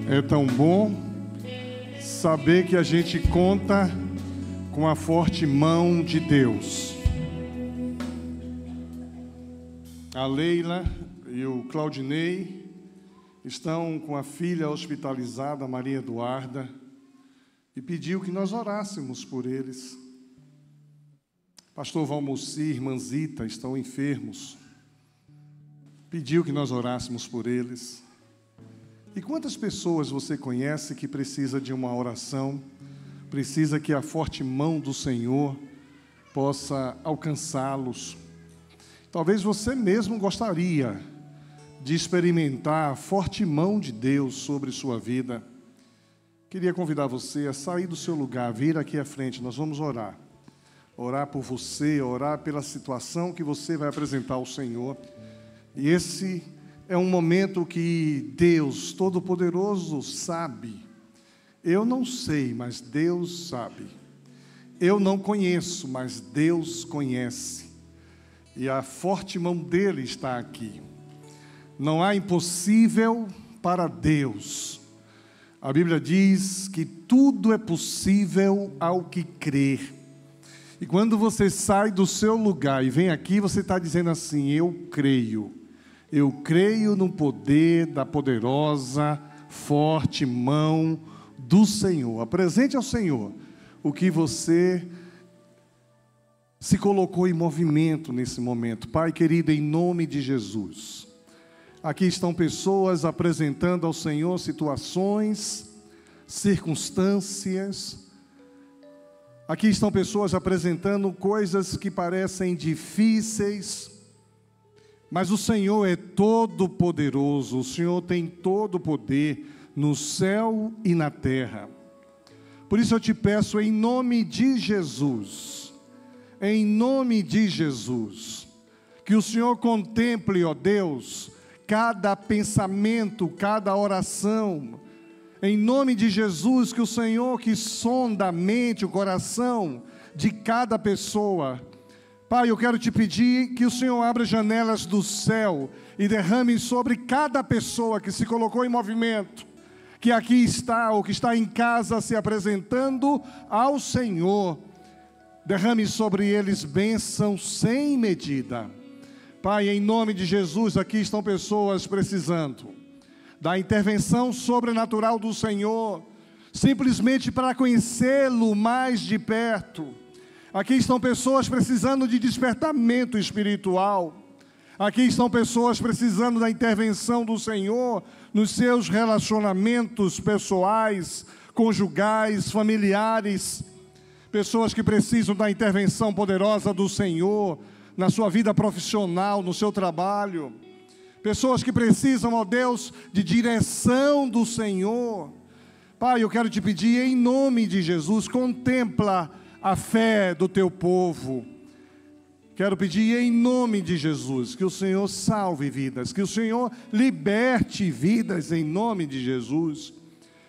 É tão bom saber que a gente conta com a forte mão de Deus. A Leila e o Claudinei estão com a filha hospitalizada, a Maria Eduarda, e pediu que nós orássemos por eles. Pastor Valmossi e irmã Zita estão enfermos. Pediu que nós orássemos por eles. E quantas pessoas você conhece que precisa de uma oração, precisa que a forte mão do Senhor possa alcançá-los? Talvez você mesmo gostaria de experimentar a forte mão de Deus sobre sua vida. Queria convidar você a sair do seu lugar, vir aqui à frente, nós vamos orar. Orar por você, orar pela situação que você vai apresentar ao Senhor. E esse é um momento que Deus Todo-Poderoso sabe. Eu não sei, mas Deus sabe. Eu não conheço, mas Deus conhece. E a forte mão dele está aqui. Não há impossível para Deus. A Bíblia diz que tudo é possível ao que crer. E quando você sai do seu lugar e vem aqui, você está dizendo assim: eu creio no poder da poderosa, forte mão do Senhor. Apresente ao Senhor o que você se colocou em movimento nesse momento. Pai querido, em nome de Jesus, aqui estão pessoas apresentando ao Senhor situações, circunstâncias. Aqui estão pessoas apresentando coisas que parecem difíceis, mas o Senhor é todo poderoso, o Senhor tem todo o poder no céu e na terra. Por isso eu te peço em nome de Jesus, que o Senhor contemple, ó Deus, cada pensamento, cada oração. Em nome de Jesus, que o Senhor que sonda a mente, o coração de cada pessoa. Pai, eu quero te pedir que o Senhor abra janelas do céu e derrame sobre cada pessoa que se colocou em movimento, que aqui está ou que está em casa se apresentando ao Senhor. Derrame sobre eles bênção sem medida. Pai, em nome de Jesus, aqui estão pessoas precisando da intervenção sobrenatural do Senhor, simplesmente para conhecê-lo mais de perto. Aqui estão pessoas precisando de despertamento espiritual. Aqui estão pessoas precisando da intervenção do Senhor nos seus relacionamentos pessoais, conjugais, familiares. Pessoas que precisam da intervenção poderosa do Senhor na sua vida profissional, no seu trabalho. Pessoas que precisam, ó Deus, de direção do Senhor. Pai, eu quero te pedir em nome de Jesus, contempla a fé do teu povo. Quero pedir em nome de Jesus que o Senhor salve vidas, que o Senhor liberte vidas em nome de Jesus,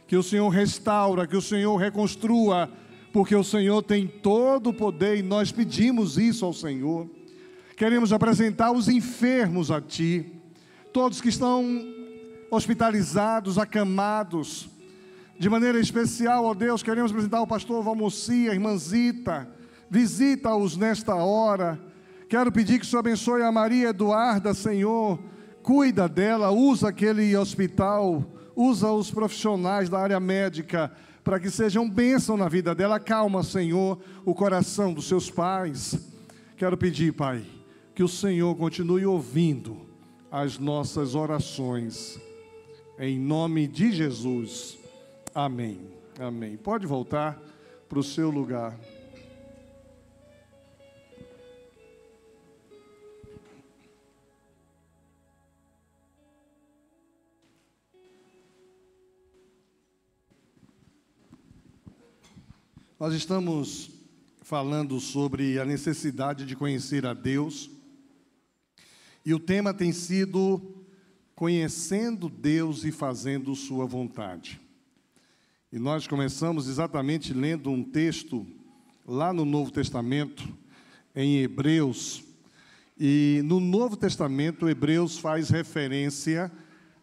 que o Senhor restaura, que o Senhor reconstrua, porque o Senhor tem todo o poder e nós pedimos isso ao Senhor. Queremos apresentar os enfermos a Ti, todos que estão hospitalizados, acamados. De maneira especial, ó Deus, queremos apresentar o pastor Valmossi, a irmã Zita. Visita-os nesta hora. Quero pedir que o Senhor abençoe a Maria Eduarda, Senhor. Cuida dela, usa aquele hospital, usa os profissionais da área médica, para que sejam bênção na vida dela. Acalma, Senhor, o coração dos seus pais. Quero pedir, Pai, que o Senhor continue ouvindo as nossas orações, em nome de Jesus, amém, amém. Pode voltar para o seu lugar. Nós estamos falando sobre a necessidade de conhecer a Deus. E o tema tem sido conhecendo Deus e fazendo sua vontade. E nós começamos exatamente lendo um texto lá no Novo Testamento, em Hebreus. E no Novo Testamento, Hebreus faz referência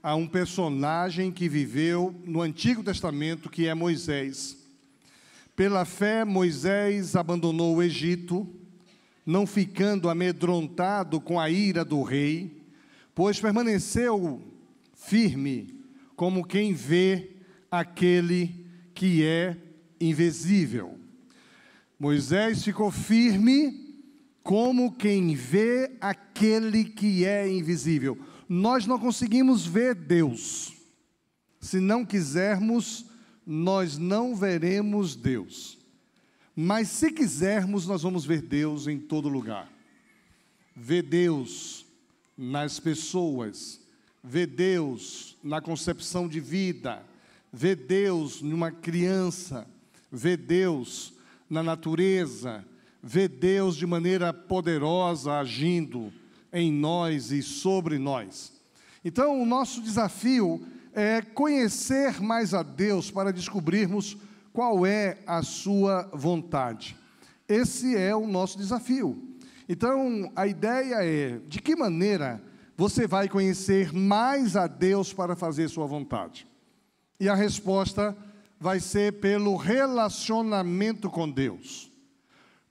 a um personagem que viveu no Antigo Testamento, que é Moisés. Pela fé, Moisés abandonou o Egito, não ficando amedrontado com a ira do rei, pois permaneceu firme, como quem vê aquele que é invisível. Moisés ficou firme, como quem vê aquele que é invisível. Nós não conseguimos ver Deus. Se não quisermos, nós não veremos Deus. Mas se quisermos, nós vamos ver Deus em todo lugar. Ver Deus nas pessoas, ver Deus na concepção de vida, ver Deus numa criança, ver Deus na natureza, ver Deus de maneira poderosa agindo em nós e sobre nós. Então, o nosso desafio é conhecer mais a Deus para descobrirmos qual é a sua vontade. Esse é o nosso desafio. Então, a ideia é, de que maneira você vai conhecer mais a Deus para fazer sua vontade? E a resposta vai ser pelo relacionamento com Deus.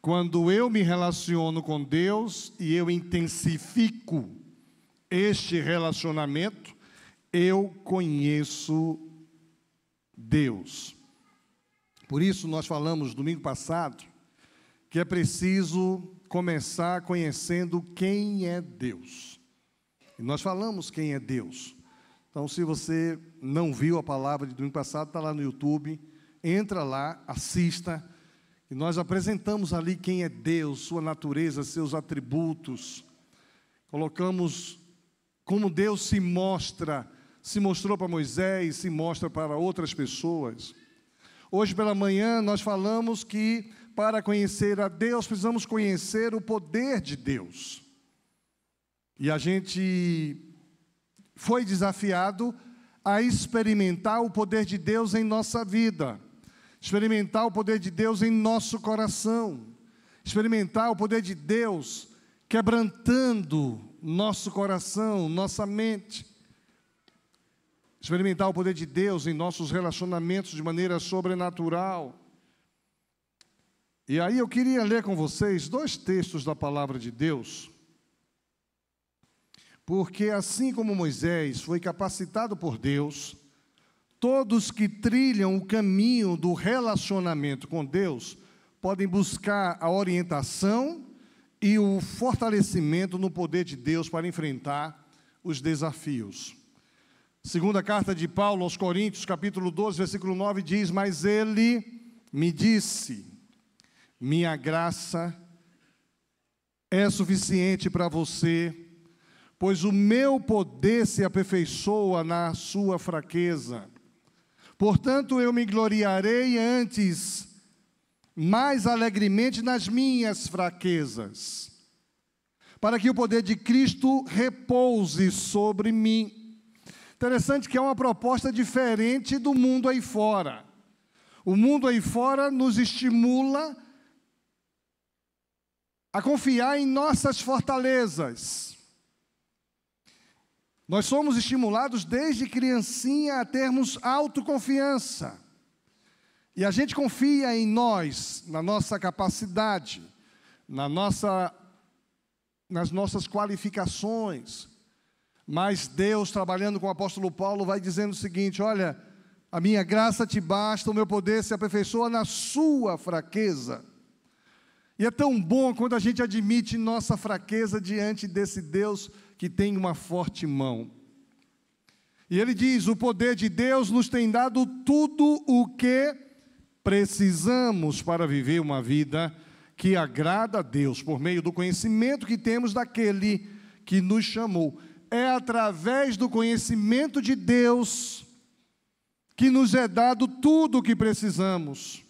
Quando eu me relaciono com Deus e eu intensifico este relacionamento, eu conheço Deus. Por isso nós falamos domingo passado que é preciso começar conhecendo quem é Deus. E nós falamos quem é Deus. Então, se você não viu a palavra de domingo passado, está lá no YouTube, entra lá, assista. E nós apresentamos ali quem é Deus, sua natureza, seus atributos. Colocamos como Deus se mostrou para Moisés, se mostra para outras pessoas. Hoje pela manhã nós falamos que para conhecer a Deus precisamos conhecer o poder de Deus. E a gente foi desafiado a experimentar o poder de Deus em nossa vida, experimentar o poder de Deus em nosso coração, experimentar o poder de Deus quebrantando nosso coração, nossa mente, experimentar o poder de Deus em nossos relacionamentos de maneira sobrenatural. E aí eu queria ler com vocês 2 textos da palavra de Deus, porque assim como Moisés foi capacitado por Deus, todos que trilham o caminho do relacionamento com Deus podem buscar a orientação e o fortalecimento no poder de Deus para enfrentar os desafios. Segunda carta de Paulo aos Coríntios, capítulo 12, versículo 9, diz: mas ele me disse, minha graça é suficiente para você, pois o meu poder se aperfeiçoa na sua fraqueza. Portanto, eu me gloriarei antes, mais alegremente nas minhas fraquezas, para que o poder de Cristo repouse sobre mim. Interessante que é uma proposta diferente do mundo aí fora. O mundo aí fora nos estimula a confiar em nossas fortalezas. Nós somos estimulados desde criancinha a termos autoconfiança. E a gente confia em nós, na nossa capacidade, nas nossas qualificações. Mas Deus, trabalhando com o apóstolo Paulo, vai dizendo o seguinte: olha, a minha graça te basta, o meu poder se aperfeiçoa na sua fraqueza. E é tão bom quando a gente admite nossa fraqueza diante desse Deus que tem uma forte mão. E ele diz: o poder de Deus nos tem dado tudo o que precisamos para viver uma vida que agrada a Deus, por meio do conhecimento que temos daquele que nos chamou. É através do conhecimento de Deus que nos é dado tudo o que precisamos.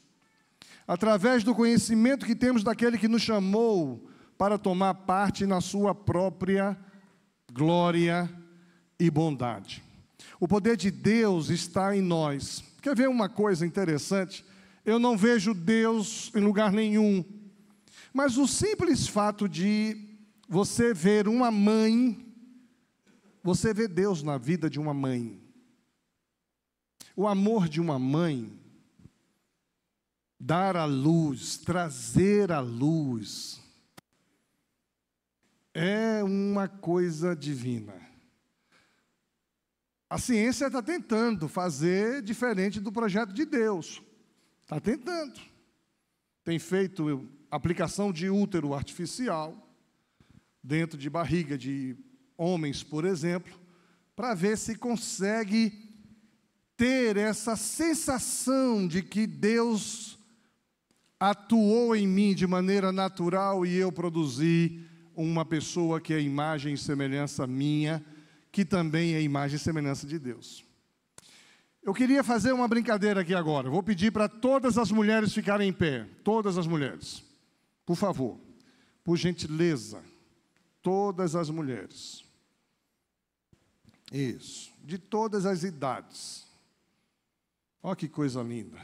Através do conhecimento que temos daquele que nos chamou para tomar parte na sua própria glória e bondade. O poder de Deus está em nós. Quer ver uma coisa interessante? Eu não vejo Deus em lugar nenhum, mas o simples fato de você ver uma mãe você vê Deus na vida de uma mãe. O amor de uma mãe, dar à luz, trazer à luz, é uma coisa divina. A ciência está tentando fazer diferente do projeto de Deus. Está tentando. Tem feito aplicação de útero artificial dentro de barriga de homens, por exemplo, para ver se consegue ter essa sensação de que Deus atuou em mim de maneira natural e eu produzi uma pessoa que é imagem e semelhança minha, que também é imagem e semelhança de Deus. Eu queria fazer uma brincadeira aqui agora. Vou pedir para todas as mulheres ficarem em pé. Todas as mulheres. Por favor. Por gentileza. Todas as mulheres. Isso. De todas as idades. Olha que coisa linda.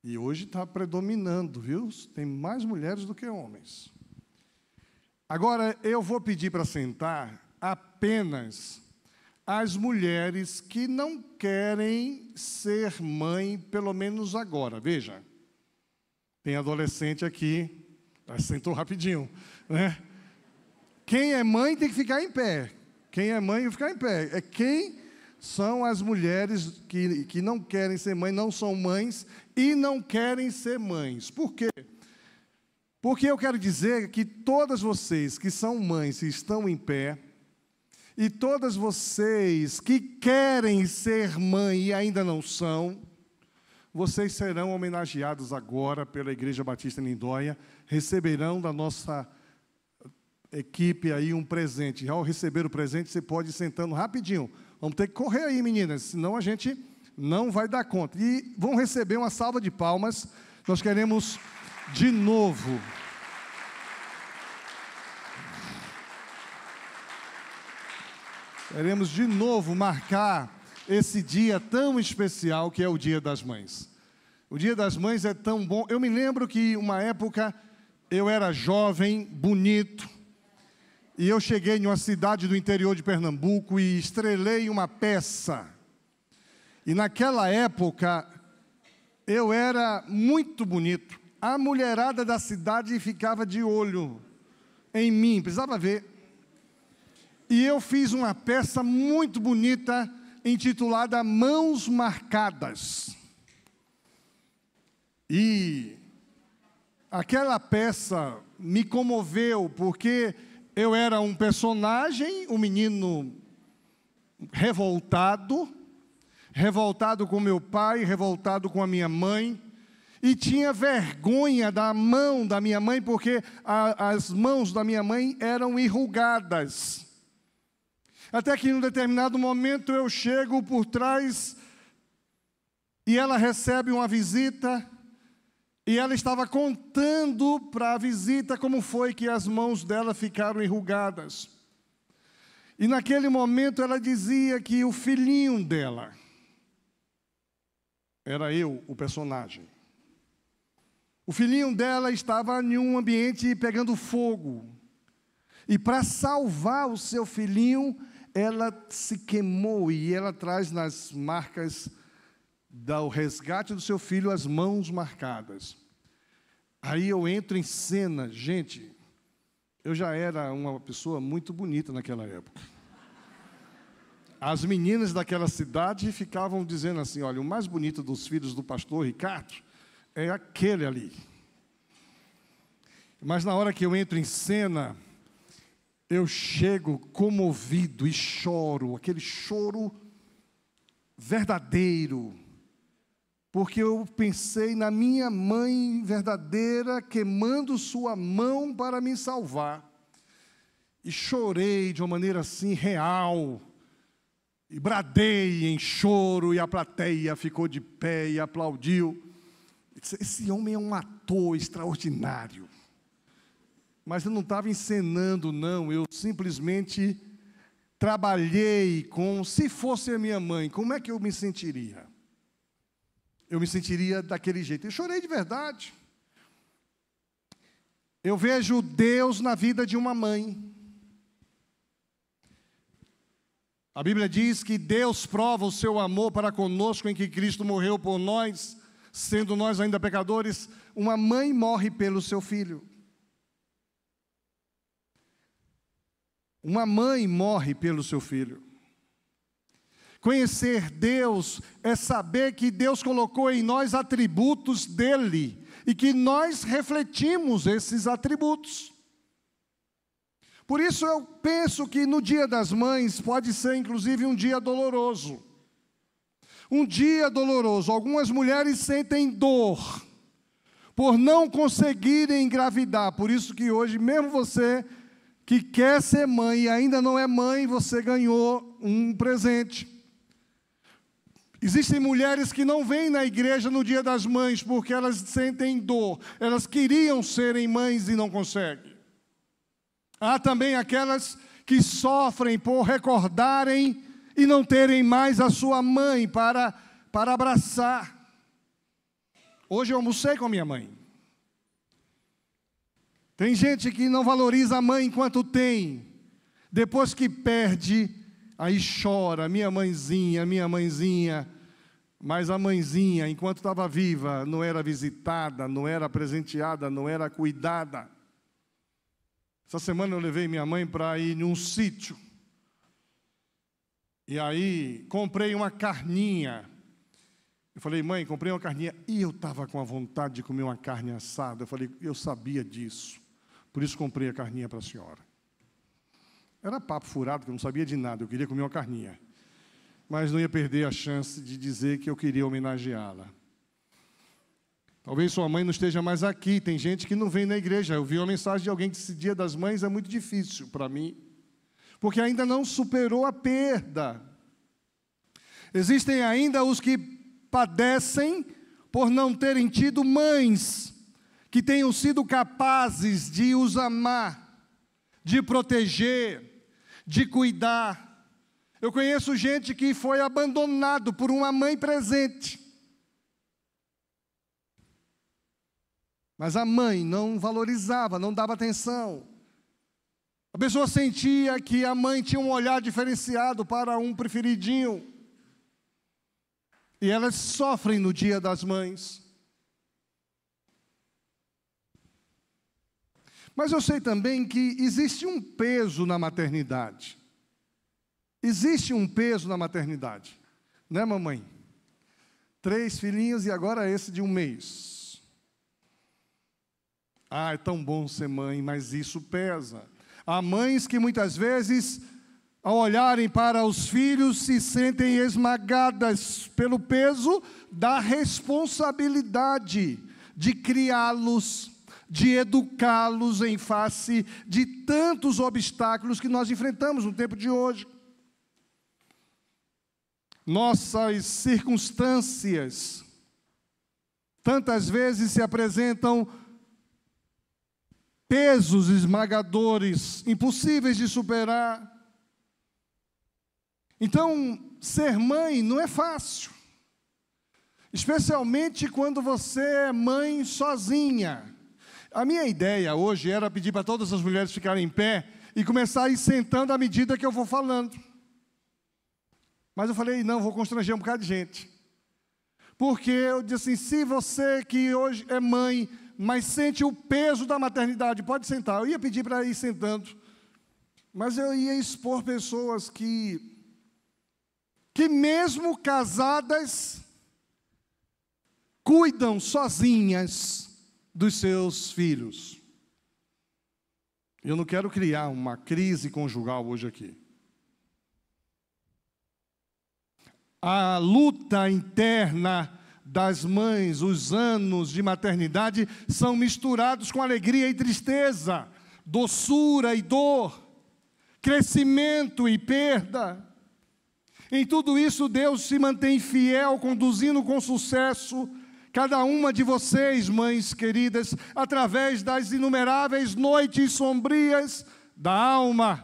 E hoje está predominando, viu? Tem mais mulheres do que homens. Agora, eu vou pedir para sentar apenas as mulheres que não querem ser mãe, pelo menos agora. Veja, tem adolescente aqui, sentou rapidinho, né? Quem é mãe tem que ficar em pé. Quem é mãe tem que ficar em pé. Quem são as mulheres que não querem ser mãe, não são mães e não querem ser mães. Por quê? Porque eu quero dizer que todas vocês que são mães e estão em pé, e todas vocês que querem ser mãe e ainda não são, vocês serão homenageados agora pela Igreja Batista Lindóia, receberão da nossa equipe aí um presente. Ao receber o presente, você pode ir sentando rapidinho. Vamos ter que correr aí, meninas, senão a gente não vai dar conta. E vão receber uma salva de palmas. Nós queremos de novo marcar esse dia tão especial que é o Dia das Mães. O Dia das Mães é tão bom. Eu me lembro que uma época eu era jovem, bonito, e eu cheguei em uma cidade do interior de Pernambuco e estrelei uma peça. E naquela época eu era muito bonito. A mulherada da cidade ficava de olho em mim, precisava ver. E eu fiz uma peça muito bonita, intitulada Mãos Marcadas. E aquela peça me comoveu, porque eu era um personagem, um menino revoltado com meu pai, revoltado com a minha mãe, e tinha vergonha da mão da minha mãe, porque as mãos da minha mãe eram enrugadas. Até que em um determinado momento eu chego por trás e ela recebe uma visita e ela estava contando para a visita como foi que as mãos dela ficaram enrugadas. E naquele momento ela dizia que o filhinho dela, era eu, o personagem. O filhinho dela estava em um ambiente pegando fogo. E para salvar o seu filhinho, ela se queimou e ela traz nas marcas do resgate do seu filho as mãos marcadas. Aí eu entro em cena. Gente, eu já era uma pessoa muito bonita naquela época. As meninas daquela cidade ficavam dizendo assim, olha, o mais bonito dos filhos do pastor Ricardo é aquele ali. Mas na hora que eu entro em cena, eu chego comovido e choro, aquele choro verdadeiro, porque eu pensei na minha mãe verdadeira queimando sua mão para me salvar. E chorei de uma maneira assim real, e bradei em choro, e a plateia ficou de pé e aplaudiu. Esse homem é um ator extraordinário. Mas eu não estava encenando, não. Eu simplesmente trabalhei com, se fosse a minha mãe, como é que eu me sentiria? Eu me sentiria daquele jeito. Eu chorei de verdade. Eu vejo Deus na vida de uma mãe. A Bíblia diz que Deus prova o seu amor para conosco em que Cristo morreu por nós, sendo nós ainda pecadores. Uma mãe morre pelo seu filho. Uma mãe morre pelo seu filho. Conhecer Deus é saber que Deus colocou em nós atributos dele e que nós refletimos esses atributos. Por isso eu penso que no Dia das Mães pode ser inclusive um dia doloroso. Um dia doloroso. Algumas mulheres sentem dor por não conseguirem engravidar. Por isso que hoje, mesmo você que quer ser mãe e ainda não é mãe, você ganhou um presente. Existem mulheres que não vêm na igreja no Dia das Mães porque elas sentem dor. Elas queriam serem mães e não conseguem. Há também aquelas que sofrem por recordarem e não terem mais a sua mãe para abraçar. Hoje eu almocei com a minha mãe. Tem gente que não valoriza a mãe enquanto tem. Depois que perde, aí chora, minha mãezinha, minha mãezinha. Mas a mãezinha, enquanto estava viva, não era visitada, não era presenteada, não era cuidada. Essa semana eu levei minha mãe para ir num sítio. E aí comprei uma carninha. Eu falei, mãe, comprei uma carninha. E eu estava com a vontade de comer uma carne assada. Eu falei, eu sabia disso. Por isso comprei a carninha para a senhora. Era papo furado, que eu não sabia de nada. Eu queria comer uma carninha. Mas não ia perder a chance de dizer que eu queria homenageá-la. Talvez sua mãe não esteja mais aqui. Tem gente que não vem na igreja. Eu vi uma mensagem de alguém que esse Dia das Mães é muito difícil para mim, porque ainda não superou a perda. Existem ainda os que padecem por não terem tido mães que tenham sido capazes de os amar, de proteger, de cuidar. Eu conheço gente que foi abandonado por uma mãe presente. Mas a mãe não valorizava, não dava atenção. A pessoa sentia que a mãe tinha um olhar diferenciado para um preferidinho. E elas sofrem no Dia das Mães. Mas eu sei também que existe um peso na maternidade. Existe um peso na maternidade. Né, mamãe? 3 filhinhos e agora esse de 1 mês. Ah, é tão bom ser mãe, mas isso pesa. Há mães que muitas vezes, ao olharem para os filhos, se sentem esmagadas pelo peso da responsabilidade de criá-los, de educá-los em face de tantos obstáculos que nós enfrentamos no tempo de hoje. Nossas circunstâncias tantas vezes se apresentam pesos esmagadores, impossíveis de superar. Então, ser mãe não é fácil, especialmente quando você é mãe sozinha. A minha ideia hoje era pedir para todas as mulheres ficarem em pé e começar a ir sentando à medida que eu vou falando. Mas eu falei, não, vou constranger um bocado de gente. Porque eu disse assim, se você que hoje é mãe, mas sente o peso da maternidade, pode sentar. Eu ia pedir para ir sentando, mas eu ia expor pessoas que mesmo casadas, cuidam sozinhas dos seus filhos. Eu não quero criar uma crise conjugal hoje aqui. A luta interna das mães, os anos de maternidade são misturados com alegria e tristeza, doçura e dor, crescimento e perda. Em tudo isso, Deus se mantém fiel, conduzindo com sucesso cada uma de vocês, mães queridas, através das inumeráveis noites sombrias da alma.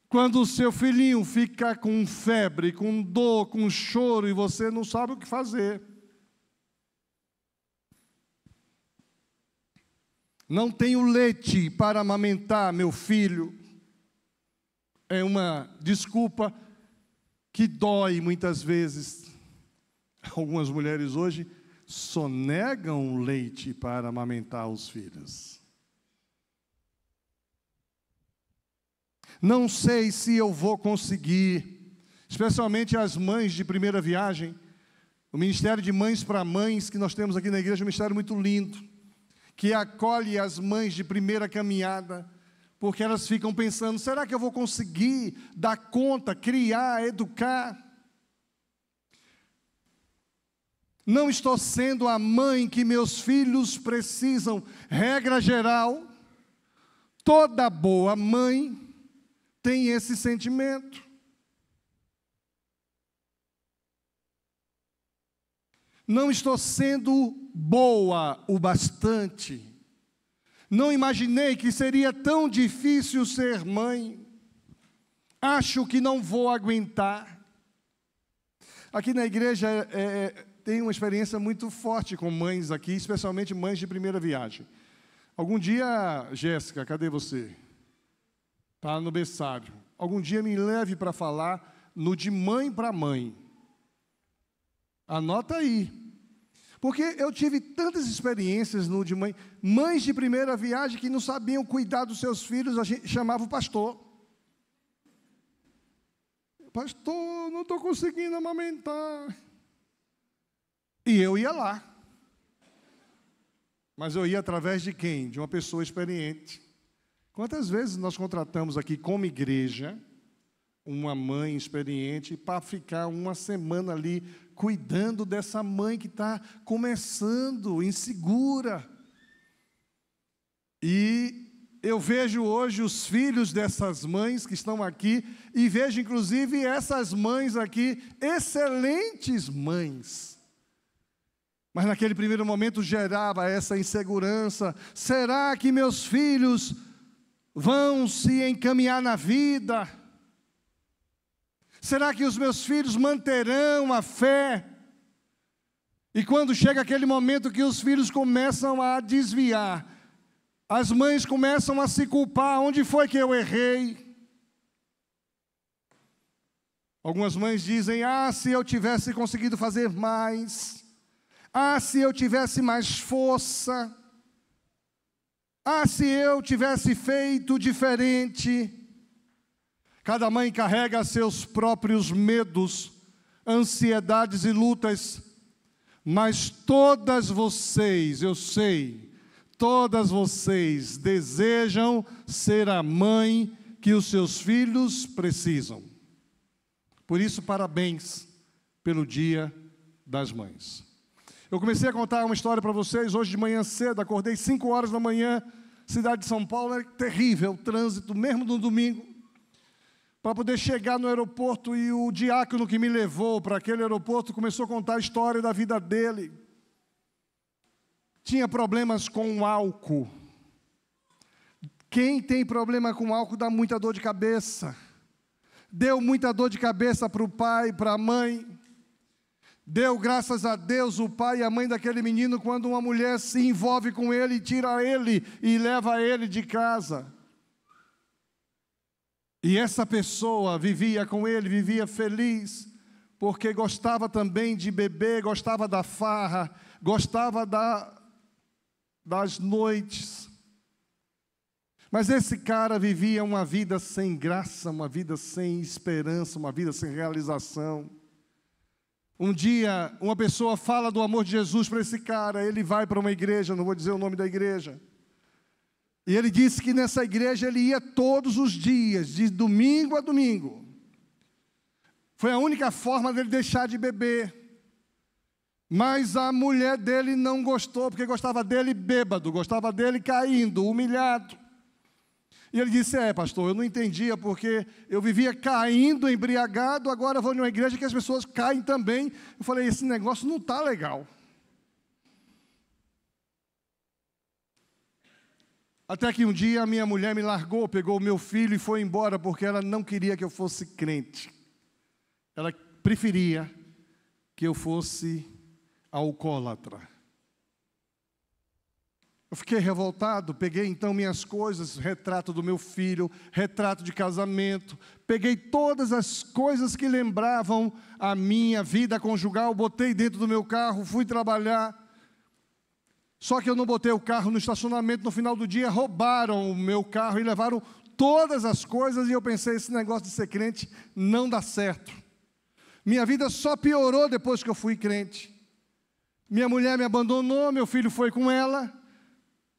Quando o seu filhinho fica com febre, com dor, com choro, e você não sabe o que fazer. Não tenho leite para amamentar meu filho. É uma desculpa que dói muitas vezes. Algumas mulheres hoje sonegam leite para amamentar os filhos. Não sei se eu vou conseguir, especialmente as mães de primeira viagem. O Ministério de Mães para Mães que nós temos aqui na igreja é um ministério muito lindo, que acolhe as mães de primeira caminhada, porque elas ficam pensando, será que eu vou conseguir dar conta, criar, educar? Não estou sendo a mãe que meus filhos precisam. Regra geral, toda boa mãe tem esse sentimento. Não estou sendo boa o bastante. Não imaginei que seria tão difícil ser mãe. Acho que não vou aguentar. Aqui na igreja tem uma experiência muito forte com mães aqui, especialmente mães de primeira viagem. Algum dia, Jéssica, cadê você? Está no berçário. Algum dia me leve para falar no de mãe para mãe. Anota aí. Porque eu tive tantas experiências no de mãe. Mães de primeira viagem que não sabiam cuidar dos seus filhos, a gente chamava o pastor. Pastor, não estou conseguindo amamentar. E eu ia lá. Mas eu ia através de quem? De uma pessoa experiente. Quantas vezes nós contratamos aqui como igreja uma mãe experiente para ficar uma semana ali cuidando dessa mãe que está começando, insegura. E eu vejo hoje os filhos dessas mães que estão aqui e vejo inclusive essas mães aqui, excelentes mães. Mas naquele primeiro momento gerava essa insegurança. Será que meus filhos vão se encaminhar na vida? Será que os meus filhos manterão a fé? E quando chega aquele momento que os filhos começam a desviar, as mães começam a se culpar, onde foi que eu errei? Algumas mães dizem, se eu tivesse conseguido fazer mais, se eu tivesse mais força, se eu tivesse feito diferente. Cada mãe carrega seus próprios medos, ansiedades e lutas, mas todas vocês, eu sei, todas vocês desejam ser a mãe que os seus filhos precisam. Por isso, parabéns pelo Dia das Mães. Eu comecei a contar uma história para vocês hoje de manhã cedo, acordei 5 horas da manhã, cidade de São Paulo, é terrível o trânsito, mesmo no domingo, para poder chegar no aeroporto, e o diácono que me levou para aquele aeroporto começou a contar a história da vida dele. Tinha problemas com o álcool. Quem tem problema com álcool dá muita dor de cabeça. Deu muita dor de cabeça para o pai, para a mãe. Deu, graças a Deus, o pai e a mãe daquele menino, quando uma mulher se envolve com ele, tira ele e leva ele de casa. E essa pessoa vivia com ele, vivia feliz, porque gostava também de beber, gostava da farra, gostava das noites. Mas esse cara vivia uma vida sem graça, uma vida sem esperança, uma vida sem realização. Um dia, uma pessoa fala do amor de Jesus para esse cara, ele vai para uma igreja, não vou dizer o nome da igreja. E ele disse que nessa igreja ele ia todos os dias, de domingo a domingo. Foi a única forma dele deixar de beber. Mas a mulher dele não gostou, porque gostava dele bêbado, gostava dele caindo, humilhado. E ele disse, pastor, eu não entendia, porque eu vivia caindo, embriagado, agora vou numa igreja que as pessoas caem também. Eu falei, esse negócio não está legal. Até que um dia a minha mulher me largou, pegou o meu filho e foi embora, porque ela não queria que eu fosse crente. Ela preferia que eu fosse alcoólatra. Eu fiquei revoltado, peguei então minhas coisas, retrato do meu filho, retrato de casamento, peguei todas as coisas que lembravam a minha vida conjugal, botei dentro do meu carro, fui trabalhar. Só que eu não botei o carro no estacionamento, no final do dia roubaram o meu carro e levaram todas as coisas, e eu pensei, esse negócio de ser crente não dá certo. Minha vida só piorou depois que eu fui crente. Minha mulher me abandonou, meu filho foi com ela,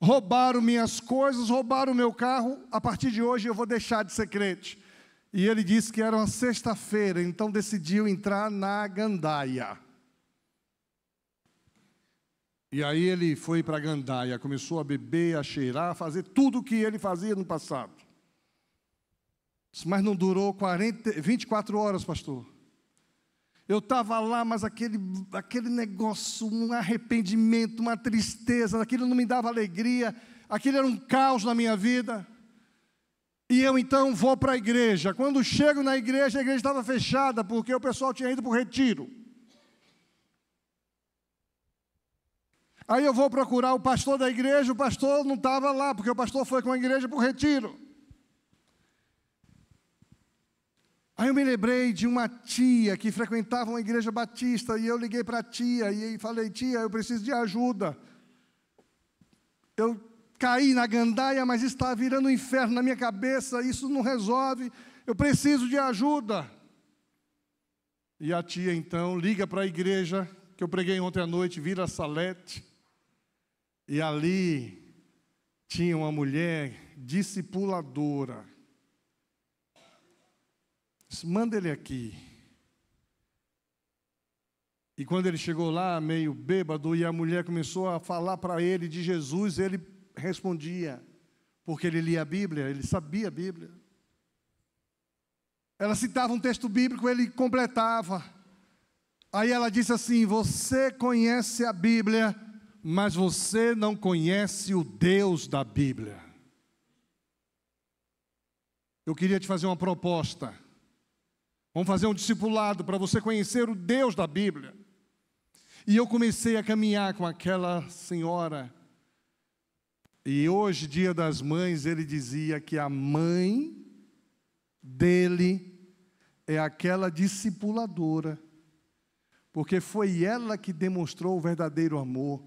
roubaram minhas coisas, roubaram o meu carro, a partir de hoje eu vou deixar de ser crente. E ele disse que era uma sexta-feira, então decidiu entrar na gandaia. E aí ele foi para a gandaia, começou a beber, a cheirar, a fazer tudo o que ele fazia no passado. Mas não durou 24 horas, pastor. Eu estava lá, mas aquele negócio, um arrependimento, uma tristeza, aquilo não me dava alegria, aquilo era um caos na minha vida. E eu então vou para a igreja. Quando chego na igreja, a igreja estava fechada, porque o pessoal tinha ido para o retiro. Aí eu vou procurar o pastor da igreja, o pastor não estava lá, porque o pastor foi com a igreja para o retiro. Aí eu me lembrei de uma tia que frequentava uma igreja batista, e eu liguei para a tia, e falei, tia, eu preciso de ajuda. Eu caí na gandaia, mas está virando um inferno na minha cabeça, isso não resolve, eu preciso de ajuda. E a tia então liga para a igreja, que eu preguei ontem à noite, Vila Salete, e ali tinha uma mulher discipuladora. Disse, manda ele aqui. E quando ele chegou lá, meio bêbado, e a mulher começou a falar para ele de Jesus, ele respondia, porque ele lia a Bíblia, ele sabia a Bíblia. Ela citava um texto bíblico, ele completava. Aí ela disse assim, você conhece a Bíblia, mas você não conhece o Deus da Bíblia. Eu queria te fazer uma proposta. Vamos fazer um discipulado para você conhecer o Deus da Bíblia. E eu comecei a caminhar com aquela senhora. E hoje, Dia das Mães, ele dizia que a mãe dele é aquela discipuladora. Porque foi ela que demonstrou o verdadeiro amor.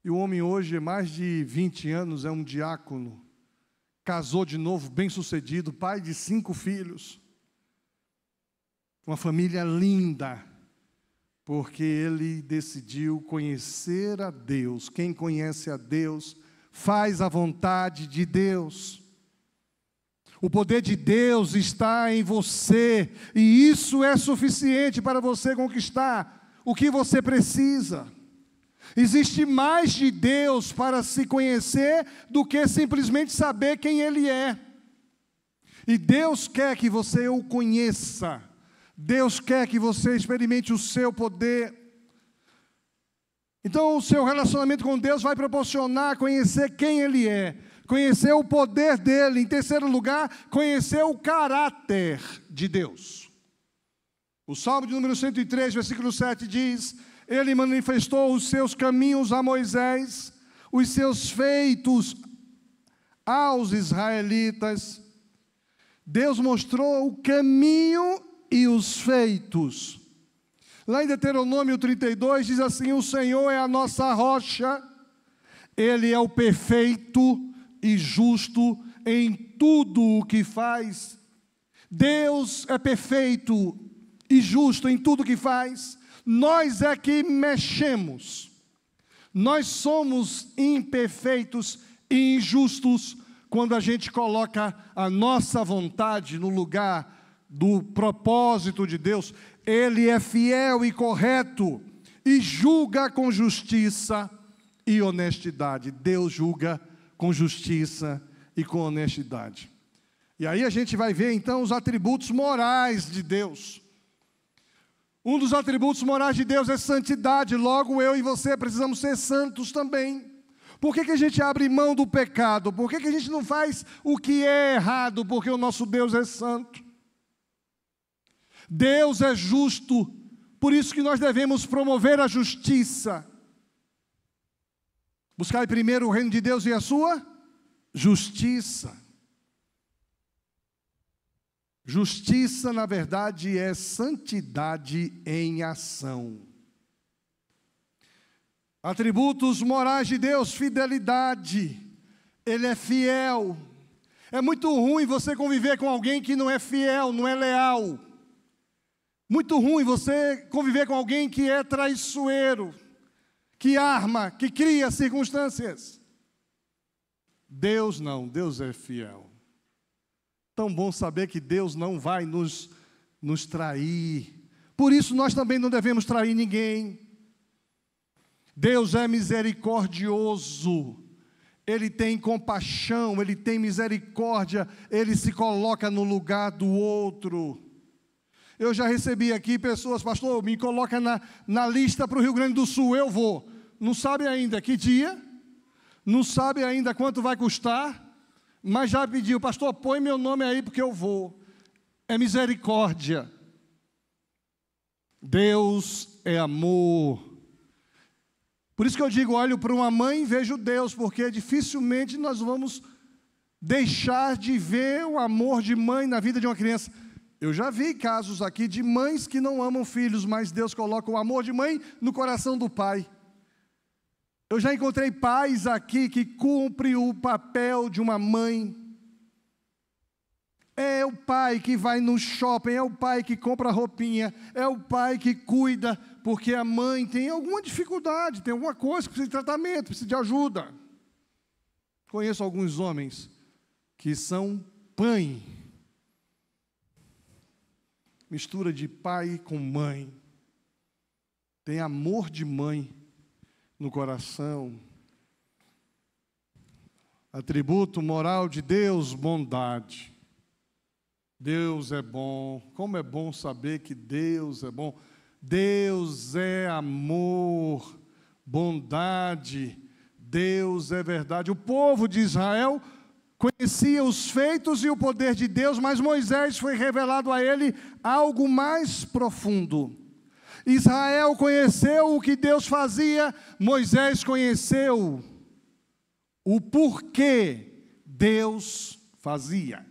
E o homem hoje, mais de 20 anos, é um diácono. Casou de novo, bem-sucedido, pai de 5 filhos. Uma família linda, porque ele decidiu conhecer a Deus. Quem conhece a Deus, faz a vontade de Deus. O poder de Deus está em você, e isso é suficiente para você conquistar o que você precisa. Existe mais de Deus para se conhecer do que simplesmente saber quem Ele é. E Deus quer que você o conheça. Deus quer que você experimente o seu poder. Então o seu relacionamento com Deus vai proporcionar conhecer quem Ele é, conhecer o poder dEle. Em terceiro lugar, conhecer o caráter de Deus. O Salmo de número 103, versículo 7 diz, Ele manifestou os seus caminhos a Moisés, os seus feitos aos israelitas. Deus mostrou o caminho e os feitos. Lá em Deuteronômio 32 diz assim, o Senhor é a nossa rocha, Ele é o perfeito e justo em tudo o que faz. Deus é perfeito e justo em tudo o que faz. Nós é que mexemos. Nós somos imperfeitos e injustos quando a gente coloca a nossa vontade no lugar do propósito de Deus. Ele é fiel e correto e julga com justiça e honestidade. Deus julga com justiça e com honestidade. E aí a gente vai ver então os atributos morais de Deus. Um dos atributos morais de Deus é santidade, logo eu e você precisamos ser santos também. Por que a gente abre mão do pecado? Por que a gente não faz o que é errado? Porque o nosso Deus é santo. Deus é justo, por isso que nós devemos promover a justiça. Buscai primeiro o reino de Deus e a sua justiça. Justiça, na verdade, é santidade em ação. Atributos morais de Deus: fidelidade. Ele é fiel. É muito ruim você conviver com alguém que não é fiel, não é leal. Muito ruim você conviver com alguém que é traiçoeiro, que arma, que cria circunstâncias. Deus não, Deus é fiel. Tão bom saber que Deus não vai nos trair. Por isso nós também não devemos trair ninguém. Deus é misericordioso. Ele tem compaixão, Ele tem misericórdia, Ele se coloca no lugar do outro. Eu já recebi aqui pessoas: pastor, me coloca na lista para o Rio Grande do Sul, eu vou. Não sabe ainda que dia, não sabe ainda quanto vai custar, mas já pediu: pastor, põe meu nome aí porque eu vou. É misericórdia. Deus é amor. Por isso que eu digo, olho para uma mãe e vejo Deus, porque dificilmente nós vamos deixar de ver o amor de mãe na vida de uma criança. Eu já vi casos aqui de mães que não amam filhos, mas Deus coloca o amor de mãe no coração do pai. Eu já encontrei pais aqui que cumprem o papel de uma mãe. É o pai que vai no shopping, é o pai que compra roupinha, é o pai que cuida, porque a mãe tem alguma dificuldade, tem alguma coisa, precisa de tratamento, precisa de ajuda. Conheço alguns homens que são pai, mistura de pai com mãe, tem amor de mãe no coração. Atributo moral de Deus: bondade. Deus é bom. Como é bom saber que Deus é bom. Deus é amor, bondade. Deus é verdade. O povo de Israel conhecia os feitos e o poder de Deus, mas Moisés foi revelado a ele algo mais profundo. Israel conheceu o que Deus fazia, Moisés conheceu o porquê Deus fazia.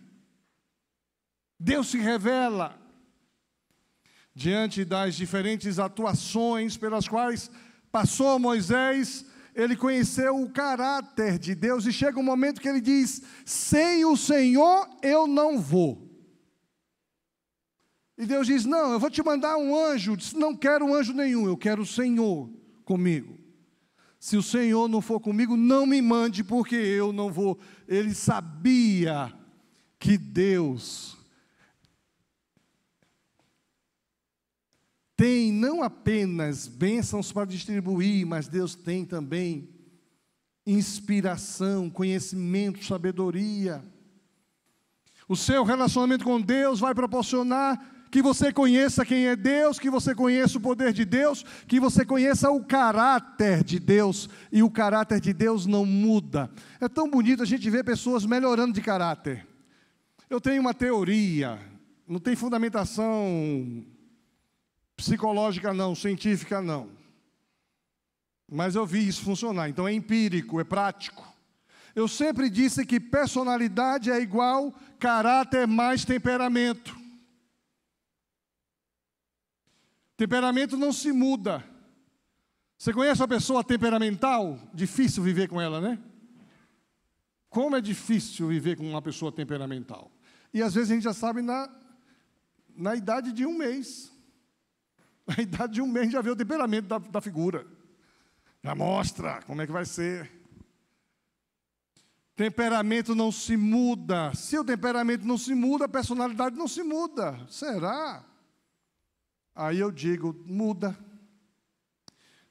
Deus se revela diante das diferentes atuações pelas quais passou Moisés. Ele conheceu o caráter de Deus e chega um momento que ele diz: sem o Senhor eu não vou. E Deus diz: não, eu vou te mandar um anjo. Diz: não quero um anjo nenhum, eu quero o Senhor comigo. Se o Senhor não for comigo, não me mande, porque eu não vou. Ele sabia que Deus tem não apenas bênçãos para distribuir, mas Deus tem também inspiração, conhecimento, sabedoria. O seu relacionamento com Deus vai proporcionar que você conheça quem é Deus, que você conheça o poder de Deus, que você conheça o caráter de Deus, e o caráter de Deus não muda. É tão bonito a gente ver pessoas melhorando de caráter. Eu tenho uma teoria, não tem fundamentação psicológica não, científica não, mas eu vi isso funcionar, então é empírico, é prático. Eu sempre disse que personalidade é igual caráter mais temperamento. Temperamento não se muda. Você conhece uma pessoa temperamental? Difícil viver com ela, né? Como é difícil viver com uma pessoa temperamental. E às vezes a gente já sabe na idade de um mês. Na idade de um mês já vê o temperamento da figura. Já mostra como é que vai ser. Temperamento não se muda. Se o temperamento não se muda, a personalidade não se muda. Será? Aí eu digo, muda.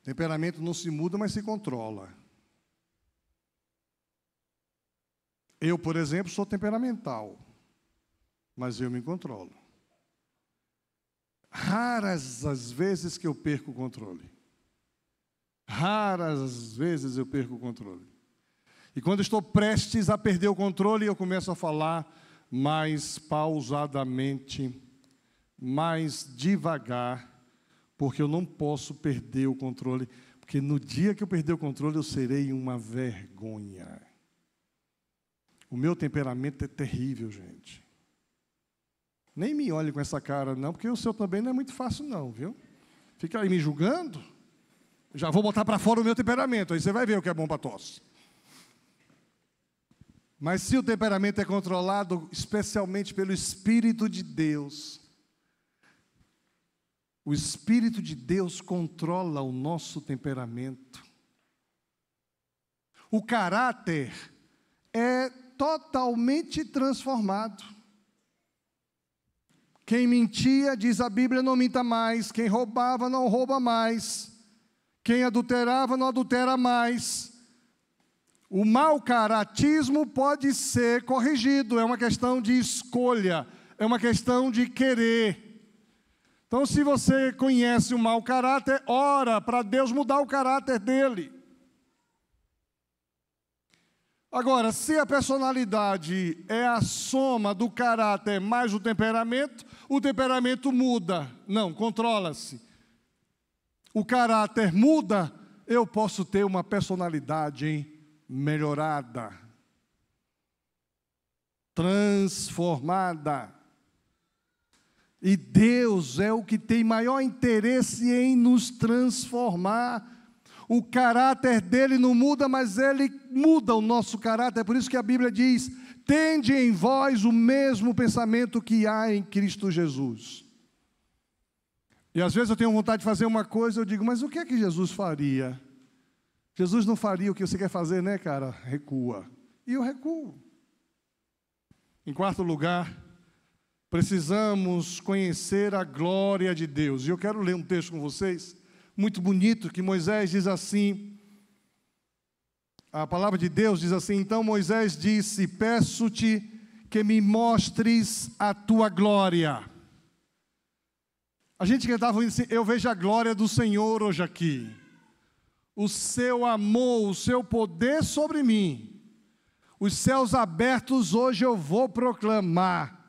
Temperamento não se muda, mas se controla. Eu, por exemplo, sou temperamental, mas eu me controlo. Raras as vezes que eu perco o controle. Raras as vezes eu perco o controle. E quando estou prestes a perder o controle, eu começo a falar mais pausadamente, mais devagar, porque eu não posso perder o controle, porque no dia que eu perder o controle, eu serei uma vergonha. O meu temperamento é terrível, gente. Nem me olhe com essa cara, não, porque o seu também não é muito fácil, não, viu? Fica aí me julgando, já vou botar para fora o meu temperamento, aí você vai ver o que é bom para tosse. Mas se o temperamento é controlado, especialmente pelo Espírito de Deus, o Espírito de Deus controla o nosso temperamento. O caráter é totalmente transformado. Quem mentia, diz a Bíblia, não minta mais. Quem roubava, não rouba mais. Quem adulterava, não adultera mais. O mau caratismo pode ser corrigido, é uma questão de escolha, é uma questão de querer. Então, se você conhece o mau caráter, ora para Deus mudar o caráter dele. Agora, se a personalidade é a soma do caráter mais o temperamento muda. Não, controla-se. O caráter muda, eu posso ter uma personalidade melhorada, transformada. E Deus é o que tem maior interesse em nos transformar. O caráter dele não muda, mas ele muda o nosso caráter. É por isso que a Bíblia diz: tende em vós o mesmo pensamento que há em Cristo Jesus. E às vezes eu tenho vontade de fazer uma coisa, eu digo, mas o que é que Jesus faria? Jesus não faria o que você quer fazer, né, cara? Recua. E eu recuo. Em quarto lugar, precisamos conhecer a glória de Deus. E eu quero ler um texto com vocês, muito bonito, que Moisés diz assim, a palavra de Deus diz assim: então Moisés disse, peço-te que me mostres a tua glória. A gente cantava assim, eu vejo a glória do Senhor hoje aqui. O seu amor, o seu poder sobre mim. Os céus abertos hoje eu vou proclamar.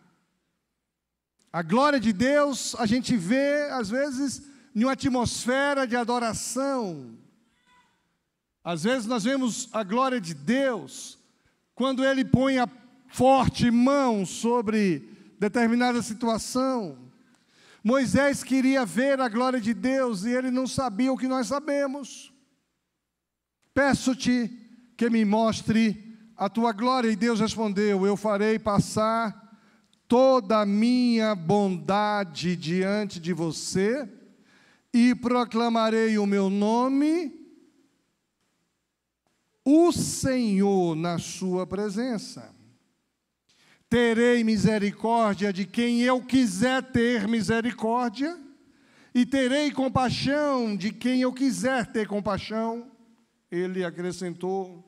A glória de Deus a gente vê, às vezes, em uma atmosfera de adoração. Às vezes nós vemos a glória de Deus quando Ele põe a forte mão sobre determinada situação. Moisés queria ver a glória de Deus e ele não sabia o que nós sabemos. Peço-te que me mostre a tua glória. E Deus respondeu, eu farei passar toda a minha bondade diante de você e proclamarei o meu nome, o Senhor, na sua presença. Terei misericórdia de quem eu quiser ter misericórdia e terei compaixão de quem eu quiser ter compaixão. Ele acrescentou,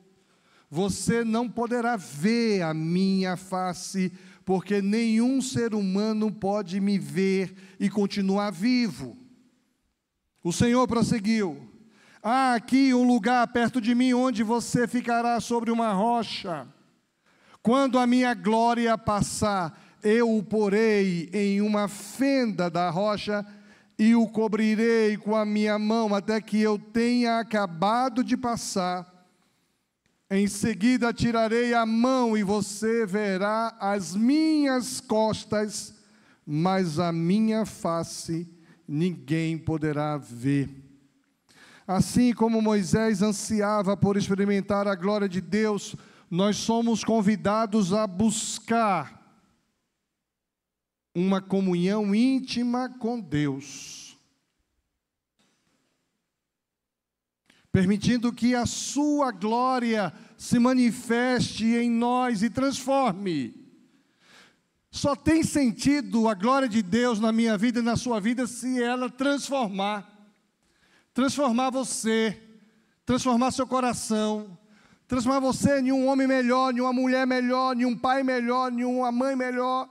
você não poderá ver a minha face, porque nenhum ser humano pode me ver e continuar vivo. O Senhor prosseguiu, há aqui um lugar perto de mim onde você ficará sobre uma rocha. Quando a minha glória passar, eu o porei em uma fenda da rocha e o cobrirei com a minha mão até que eu tenha acabado de passar. Em seguida tirarei a mão e você verá as minhas costas, mas a minha face ninguém poderá ver. Assim como Moisés ansiava por experimentar a glória de Deus, nós somos convidados a buscar uma comunhão íntima com Deus, permitindo que a sua glória se manifeste em nós e transforme. Só tem sentido a glória de Deus na minha vida e na sua vida se ela transformar você, transformar seu coração, transformar você em um homem melhor, em uma mulher melhor, em um pai melhor, em uma mãe melhor,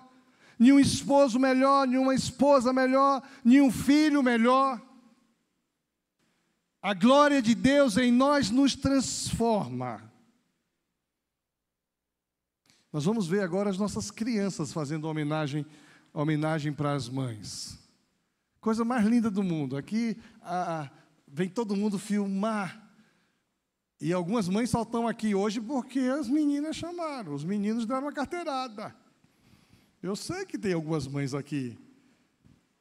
em um esposo melhor, em uma esposa melhor, em um filho melhor. A glória de Deus em nós nos transforma. Nós vamos ver agora as nossas crianças fazendo homenagem para as mães. Coisa mais linda do mundo. Aqui vem todo mundo filmar. E algumas mães só estão aqui hoje porque as meninas chamaram. Os meninos deram uma carteirada. Eu sei que tem algumas mães aqui.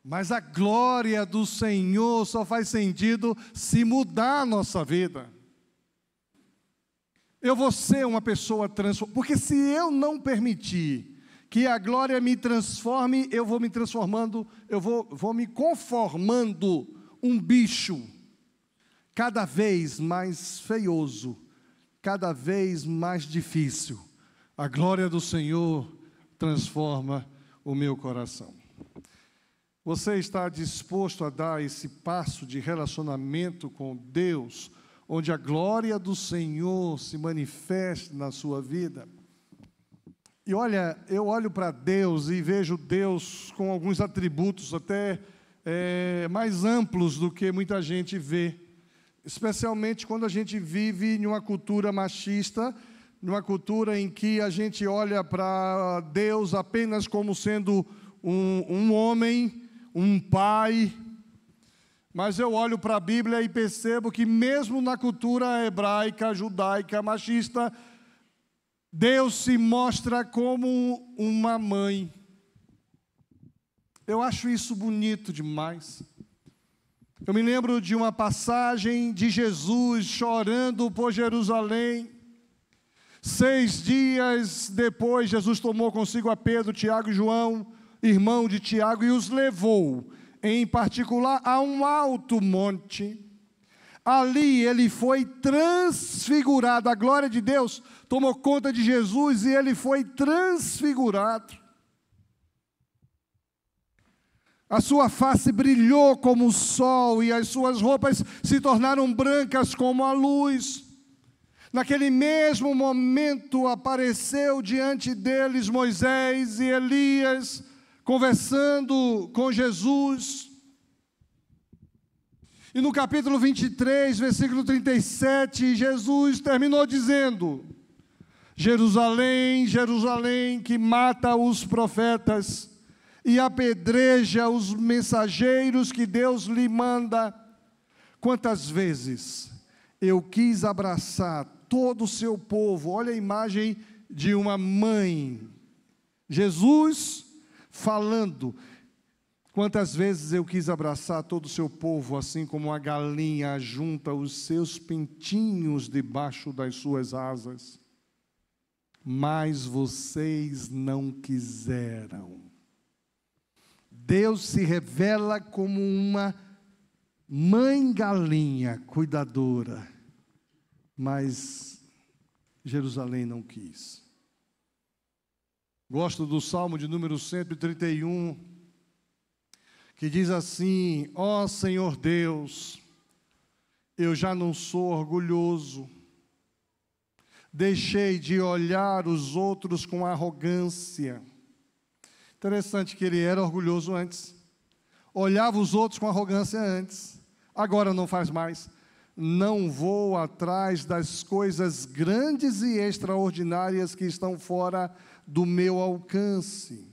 Mas a glória do Senhor só faz sentido se mudar a nossa vida. Eu vou ser uma pessoa transformada. Porque se eu não permitir que a glória me transforme, eu vou me transformando, eu vou me conformando um bicho cada vez mais feioso, cada vez mais difícil. A glória do Senhor transforma o meu coração. Você está disposto a dar esse passo de relacionamento com Deus, onde a glória do Senhor se manifeste na sua vida? E olha, eu olho para Deus e vejo Deus com alguns atributos até mais amplos do que muita gente vê. Especialmente quando a gente vive em uma cultura machista, numa cultura em que a gente olha para Deus apenas como sendo um homem, um pai. Mas eu olho para a Bíblia e percebo que mesmo na cultura hebraica, judaica, machista, Deus se mostra como uma mãe. Eu acho isso bonito demais. Eu me lembro de uma passagem de Jesus chorando por Jerusalém. 6 dias depois, Jesus tomou consigo a Pedro, Tiago e João, irmão de Tiago, e os levou, em particular, a um alto monte. Ali ele foi transfigurado. A glória de Deus tomou conta de Jesus e ele foi transfigurado. A sua face brilhou como o sol e as suas roupas se tornaram brancas como a luz. Naquele mesmo momento apareceu diante deles Moisés e Elias, conversando com Jesus. E no capítulo 23, versículo 37, Jesus terminou dizendo: Jerusalém, Jerusalém, que mata os profetas e apedreja os mensageiros que Deus lhe manda. Quantas vezes eu quis abraçar todo o seu povo. Olha a imagem de uma mãe. Jesus falando. Quantas vezes eu quis abraçar todo o seu povo, assim como a galinha junta os seus pintinhos debaixo das suas asas. Mas vocês não quiseram. Deus se revela como uma mãe galinha cuidadora, mas Jerusalém não quis. Gosto do Salmo de número 131, que diz assim: ó Senhor Deus, eu já não sou orgulhoso, deixei de olhar os outros com arrogância. Interessante que ele era orgulhoso antes, olhava os outros com arrogância antes, agora não faz mais. Não vou atrás das coisas grandes e extraordinárias que estão fora do meu alcance.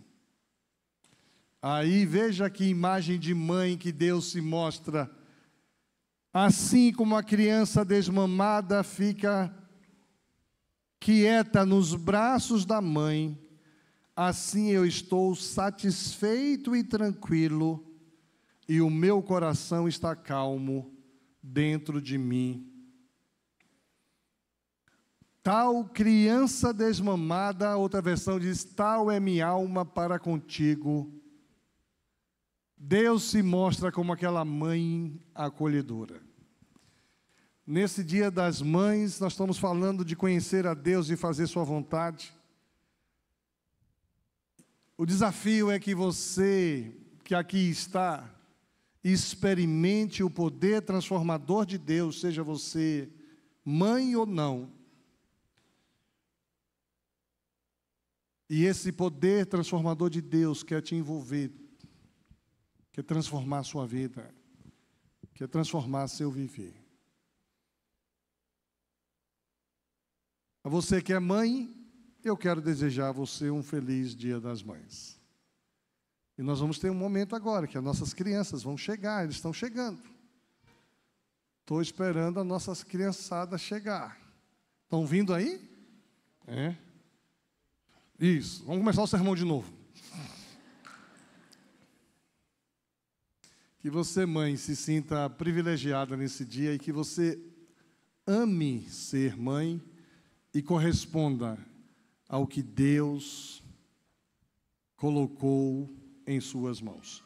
Aí veja que imagem de mãe que Deus se mostra. Assim como a criança desmamada fica quieta nos braços da mãe, assim eu estou satisfeito e tranquilo, e o meu coração está calmo dentro de mim. Tal criança desmamada, outra versão diz, tal é minha alma para contigo. Deus se mostra como aquela mãe acolhedora. Nesse Dia das Mães, nós estamos falando de conhecer a Deus e fazer sua vontade. O desafio é que você, que aqui está, experimente o poder transformador de Deus, seja você mãe ou não. E esse poder transformador de Deus quer te envolver, quer transformar a sua vida, quer transformar seu viver. A você que é mãe, eu quero desejar a você um feliz Dia das Mães. E nós vamos ter um momento agora, que as nossas crianças vão chegar, eles estão chegando. Estou esperando a nossa criançada chegar. Estão vindo aí? É. Isso. Vamos começar o sermão de novo. Que você, mãe, se sinta privilegiada nesse dia e que você ame ser mãe e corresponda ao que Deus colocou em suas mãos.